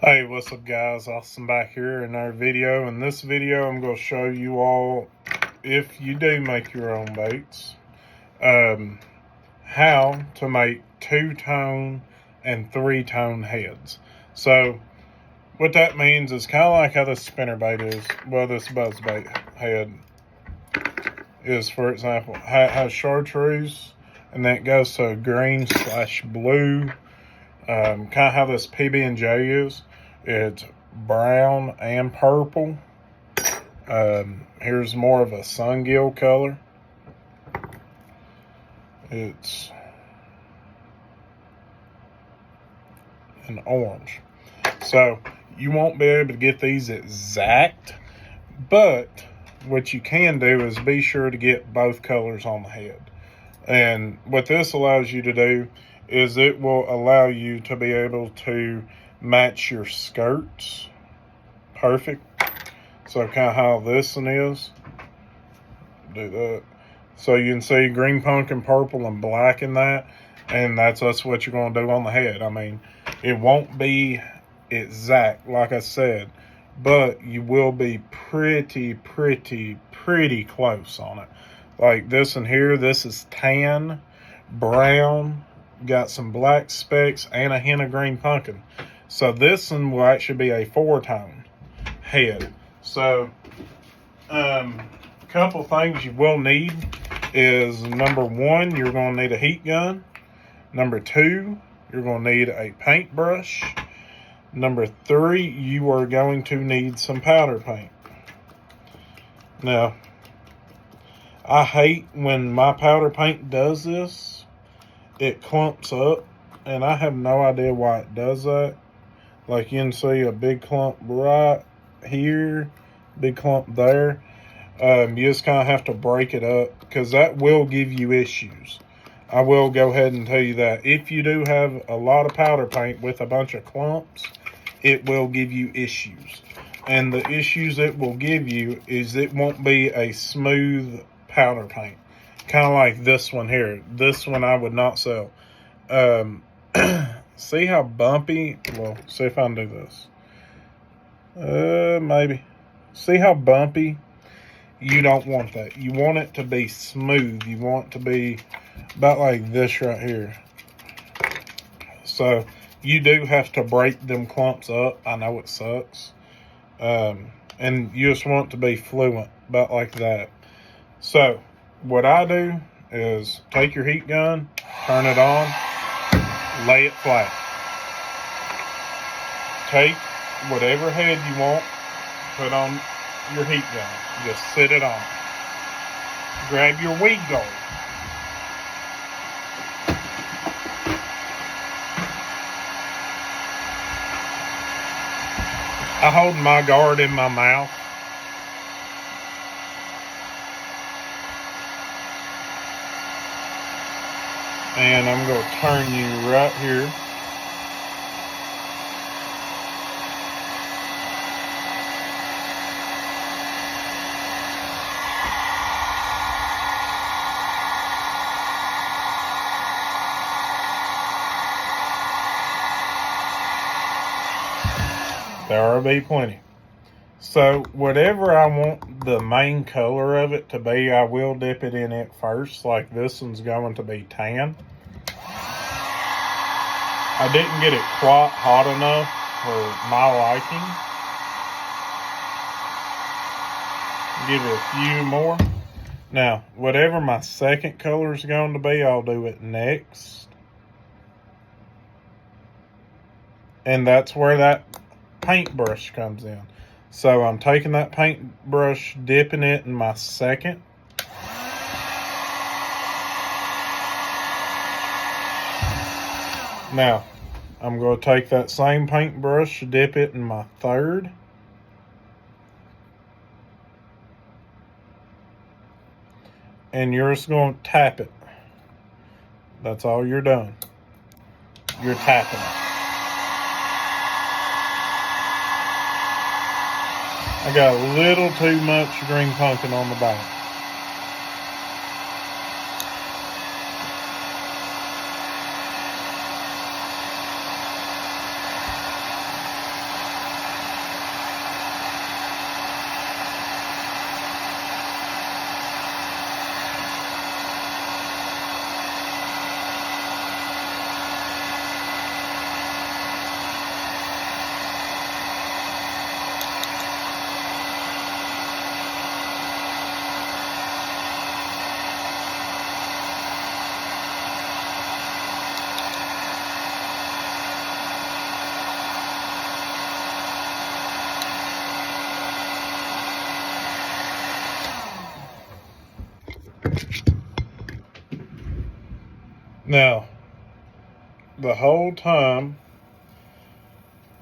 Hey, what's up guys? Austin back here in our video. In this video, I'm going to show you all, if you do make your own baits, how to make 2-tone and 3-tone heads. So, what that means is kind of like how this spinnerbait is. Well, this buzzbait head is, for example, has chartreuse, and then it goes to green/blue. Kind of how this PB&J is. It's brown and purple. Here's more of a sungill color. It's an orange. So you won't be able to get these exact, but what you can do is be sure to get both colors on the head. And what this allows you to do is it will allow you to be able to match your skirts perfect. So kind of how this one is. Do that. So you can see green, pumpkin, purple, and black in that. And that's what you're going to do on the head. I mean, it won't be exact, like I said, but you will be pretty close on it. Like this one here, this is tan, brown, got some black specks, and a hint of green pumpkin. So this one will actually be a 4-tone head. So, couple things you will need is, number 1, you're going to need a heat gun. Number 2, you're going to need a paintbrush. Number 3, you are going to need some powder paint. Now, I hate when my powder paint does this. It clumps up, and I have no idea why it does that. Like you can see a big clump right here, big clump there. You just kind of have to break it up, because that will give you issues. I will go ahead and tell you that. If you do have a lot of powder paint with a bunch of clumps, it will give you issues. And the issues it will give you is it won't be a smooth powder paint. Kind of like this one here. This one I would not sell. See how bumpy? Well, see if I can do this. Maybe. See how bumpy? You don't want that. You want it to be smooth. You want it to be about like this right here. So you do have to break them clumps up. I know it sucks. And you just want it to be fluent, about like that. So what I do is take your heat gun, turn it on, lay it flat. Take whatever head you want, put on your heat gun, just sit it on. Grab your weed guard. I hold my guard in my mouth. And I'm going to turn you right here. There will be plenty. So whatever I want the main color of it to be, I will dip it in it first. Like this one's going to be tan. I didn't get it quite hot enough for my liking. Give it a few more. Now, whatever my second color is going to be, I'll do it next. And that's where that paintbrush comes in. So I'm taking that paintbrush, dipping it in my second. Now, I'm going to take that same paintbrush, dip it in my third. And you're just going to tap it. That's all you're doing. You're tapping it. I got a little too much green pumpkin on the back. Now, the whole time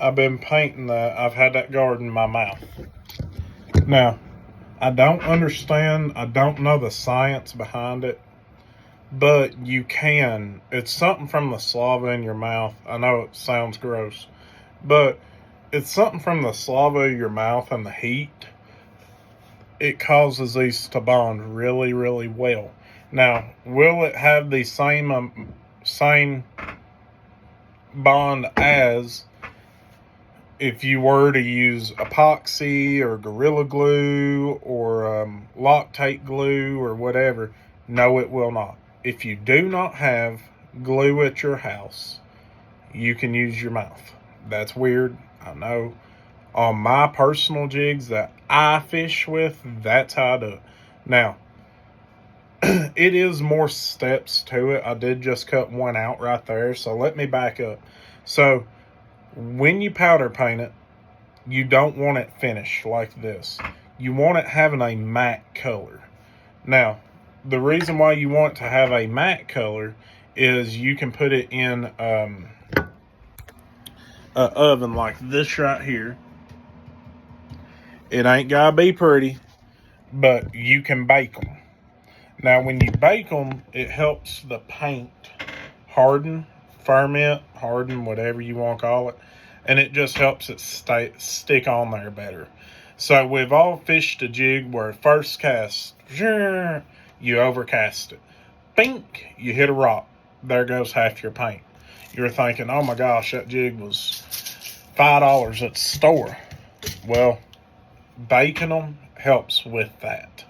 I've been painting that, I've had that guard in my mouth. Now, I don't understand, I don't know the science behind it, but you can. It's something from the saliva in your mouth. I know it sounds gross, but it's something from the saliva of your mouth and the heat. It causes these to bond really, really well. Now, will it have the same bond as if you were to use epoxy or Gorilla Glue or Loctite glue or whatever? No, it will not. If you do not have glue at your house, you can use your mouth. That's weird, I know. On my personal jigs that I fish with, that's how I do it. Now, it is more steps to it. I did just cut one out right there, so let me back up. So, when you powder paint it, you don't want it finished like this. You want it having a matte color. Now, the reason why you want to have a matte color is you can put it in an oven like this right here. It ain't gotta be pretty, but you can bake them. Now, when you bake them, it helps the paint harden, ferment, harden, whatever you want to call it. And it just helps it stick on there better. So we've all fished a jig where first cast, you overcast it. Bink, you hit a rock. There goes half your paint. You're thinking, oh my gosh, that jig was $5 at the store. Well, baking them helps with that.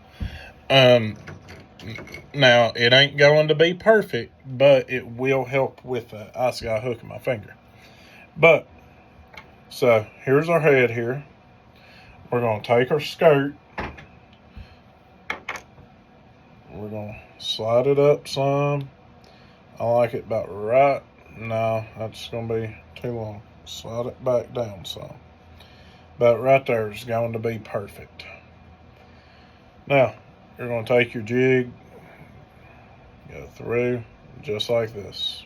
Now, it ain't going to be perfect, but it will help with that. I just got a hook in my finger. But, so, here's our head here. We're going to take our skirt. We're going to slide it up some. I like it about right. No, that's going to be too long. Slide it back down some. About right there is going to be perfect. Now, you're going to take your jig, go through just like this.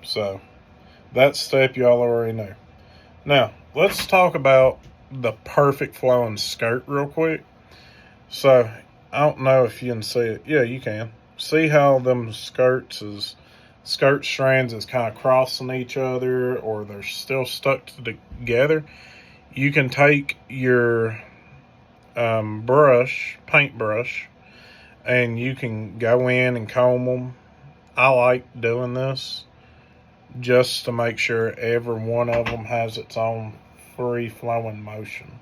So, that step y'all already know. Now, let's talk about the perfect flowing skirt real quick. So, I don't know if you can see it. Yeah, you can. See how them skirt strands is kind of crossing each other, or they're still stuck together. You can take your paintbrush, and you can go in and comb them. I like doing this just to make sure every one of them has its own free flowing motion.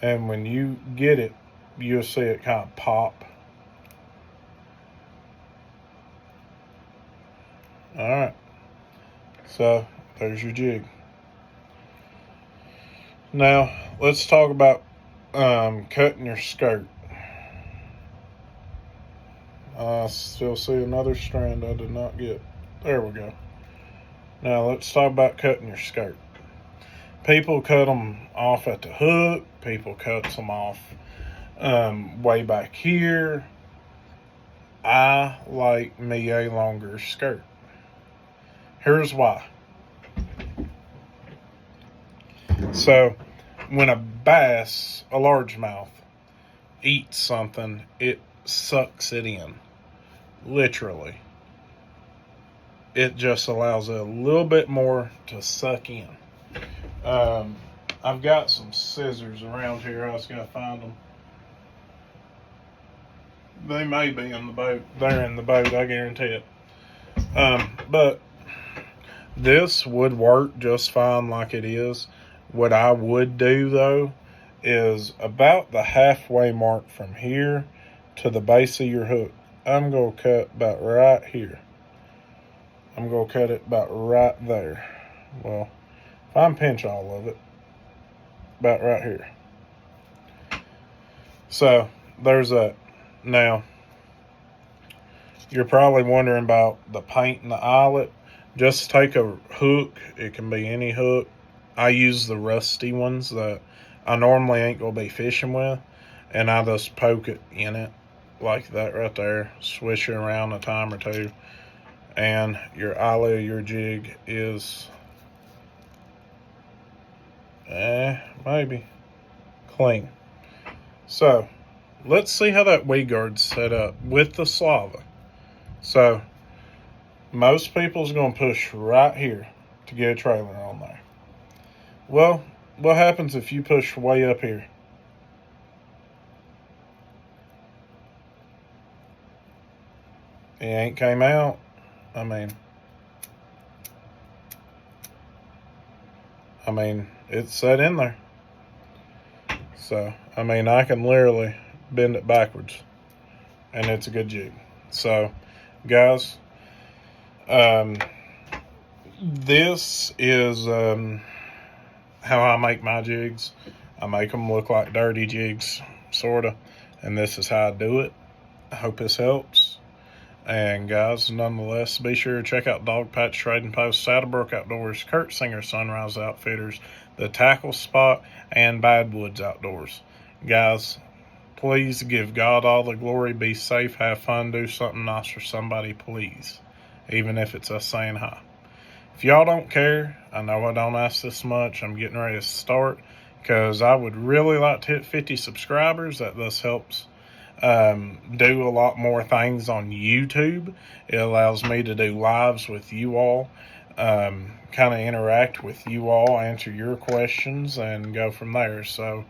And when you get it, you'll see it kind of pop. Alright, so there's your jig. Now, let's talk about cutting your skirt. I still see another strand I did not get. There we go. Now, let's talk about cutting your skirt. People cut them off at the hook. People cut them off way back here. I like me a longer skirt. Here's why. So, when a bass, a largemouth, eats something, it sucks it in. Literally. It just allows it a little bit more to suck in. I've got some scissors around here. I was going to find them. They may be in the boat. They're in the boat, I guarantee it. But this would work just fine like it is. What I would do, though, is about the halfway mark from here to the base of your hook. I'm going to cut about right here. I'm going to cut it about right there. Well, if I pinch all of it, about right here. So, there's that. Now, you're probably wondering about the paint and the eyelet. Just take a hook. It can be any hook. I use the rusty ones that I normally ain't going to be fishing with. and I just poke it in it like that right there, swish it around a time or two, and your eye of your jig is maybe clean. So let's see how that weed guard's set up with the Slava. So most people's going to push right here to get a trailer on there. Well, what happens if you push way up here? It ain't came out. I mean, it's set in there. So, I can literally bend it backwards, and it's a good jig. So, guys, this is how I make my jigs. I make them look like dirty jigs, sorta, and this is how I do it. I hope this helps. And guys, nonetheless, be sure to check out Dog Patch Trading Post, Saddlebrook Outdoors, Kurt Singer Sunrise Outfitters, The Tackle Spot, and Badwoods Outdoors. Guys, please give God all the glory. Be safe, have fun, do something nice for somebody, please. Even if it's us saying hi. If y'all don't care, I know I don't ask this much. I'm getting ready to start because I would really like to hit 50 subscribers. That thus helps do a lot more things on YouTube. It allows me to do lives with you all, kind of interact with you all, answer your questions, and go from there. So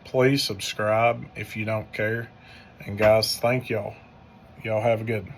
please subscribe if you don't care. And guys, thank y'all. Y'all have a good one.